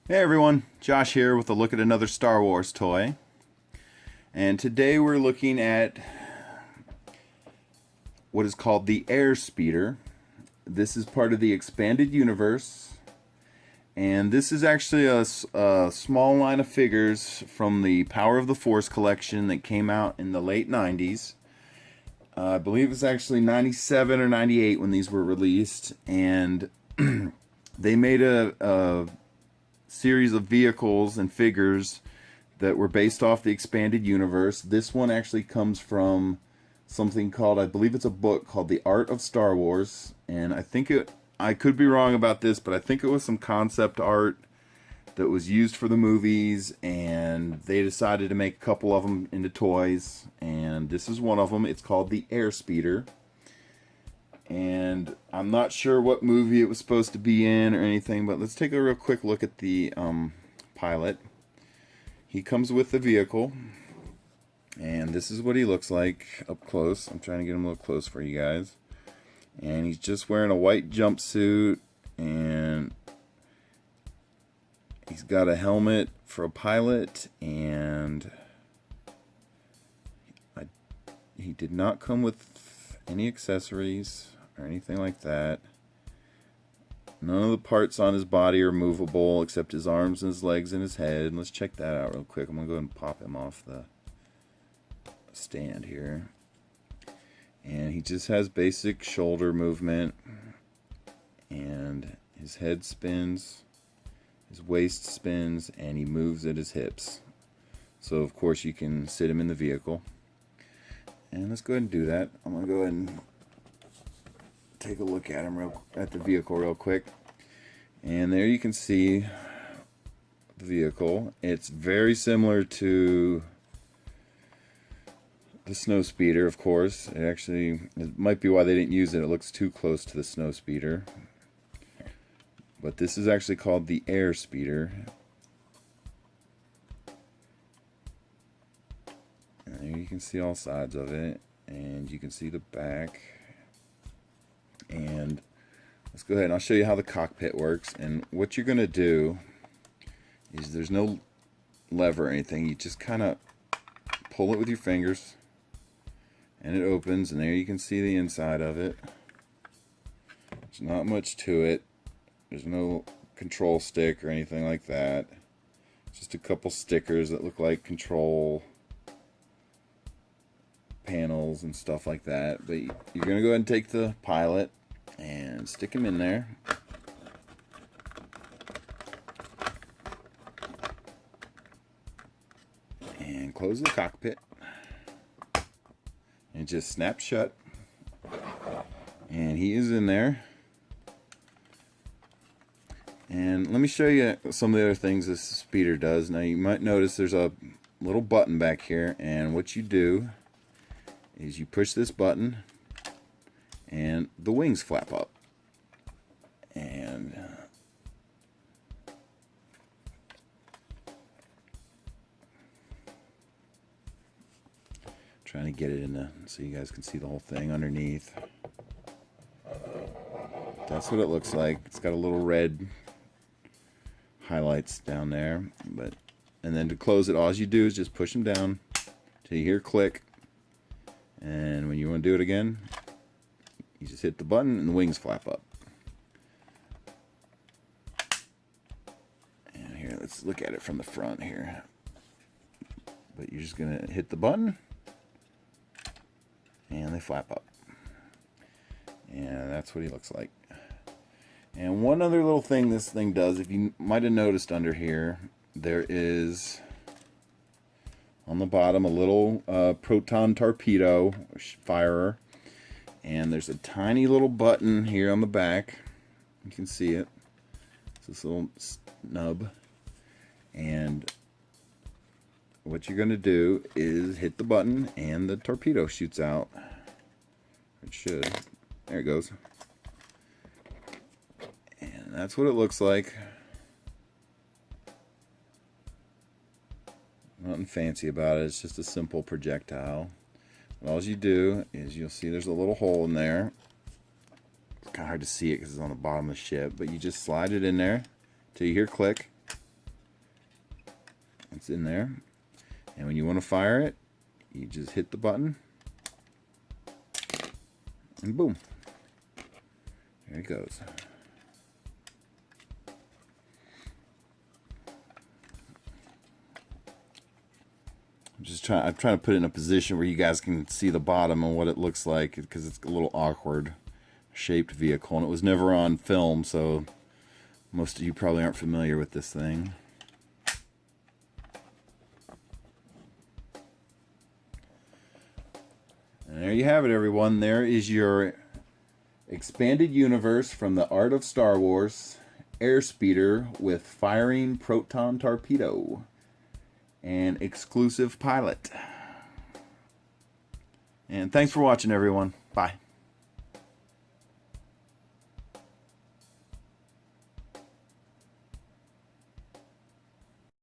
Hey everyone, Josh here with a look at another Star Wars toy. And today we're looking at what is called the Airspeeder. This is part of the expanded universe. And this is actually a small line of figures from the Power of the Force collection that came out in the late 90s. I believe it's actually 97 or 98 when these were released. And they made a series of vehicles and figures that were based off the expanded universe. This one actually comes from something called, I believe it's a book called The Art of Star Wars, and I could be wrong about this, but I think it was some concept art that was used for the movies, and they decided to make a couple of them into toys, and this is one of them. It's called the Airspeeder. And I'm not sure what movie it was supposed to be in or anything, but let's take a real quick look at the pilot. He comes with the vehicle, and this is what he looks like up close. I'm trying to get him a little close for you guys. And he's just wearing a white jumpsuit, and he's got a helmet for a pilot, and he did not come with any accessories or anything like that. None of the parts on his body are movable except his arms and his legs and his head. Let's check that out real quick. I'm going to go ahead and pop him off the stand here. And he just has basic shoulder movement, and his head spins, his waist spins, and he moves at his hips. So of course you can sit him in the vehicle. And let's go ahead and do that. I'm going to go ahead and take a look at him at the vehicle real quick. And there you can see the vehicle. It's very similar to the Snowspeeder, of course. It might be why they didn't use it. It looks too close to the Snowspeeder. But this is actually called the Airspeeder. And there you can see all sides of it, and you can see the back. And let's go ahead and I'll show you how the cockpit works. And what you're going to do is, there's no lever or anything. You just kind of pull it with your fingers, and it opens, and there you can see the inside of it. There's not much to it. There's no control stick or anything like that. Just a couple stickers that look like control panels and stuff like that. But you're going to go ahead and take the pilot and stick him in there. And close the cockpit. And just snap shut. And he is in there. And let me show you some of the other things this speeder does. Now you might notice there's a little button back here, and what you do is you push this button and the wings flap up. And trying to get it in so you guys can see the whole thing underneath. That's what it looks like. It's got a little red highlights down there, and then to close it, all you do is just push them down till you hear click, and when you want to do it again, you just hit the button and the wings flap up. And here, let's look at it from the front here. But you're just gonna hit the button and they flap up, and that's what he looks like. And one other little thing this thing does, if you might have noticed under here, there is on the bottom a little Proton torpedo firer, and there's a tiny little button here on the back. You can see it. It's this little nub, and what you're going to do is hit the button and the torpedo shoots out. It should. There it goes. And that's what it looks like. Nothing fancy about it. It's just a simple projectile. And all you do is, you'll see there's a little hole in there. It's kind of hard to see it because it's on the bottom of the ship, but you just slide it in there till you hear click, It's in there. And when you want to fire it, you just hit the button. And boom. There it goes. I'm trying to put it in a position where you guys can see the bottom and what it looks like, because it's a little awkward shaped vehicle, and it was never on film, so most of you probably aren't familiar with this thing. And there you have it, everyone. There is your expanded universe from the Art of Star Wars Airspeeder with firing Proton Torpedo and exclusive pilot. And thanks for watching, everyone. Bye.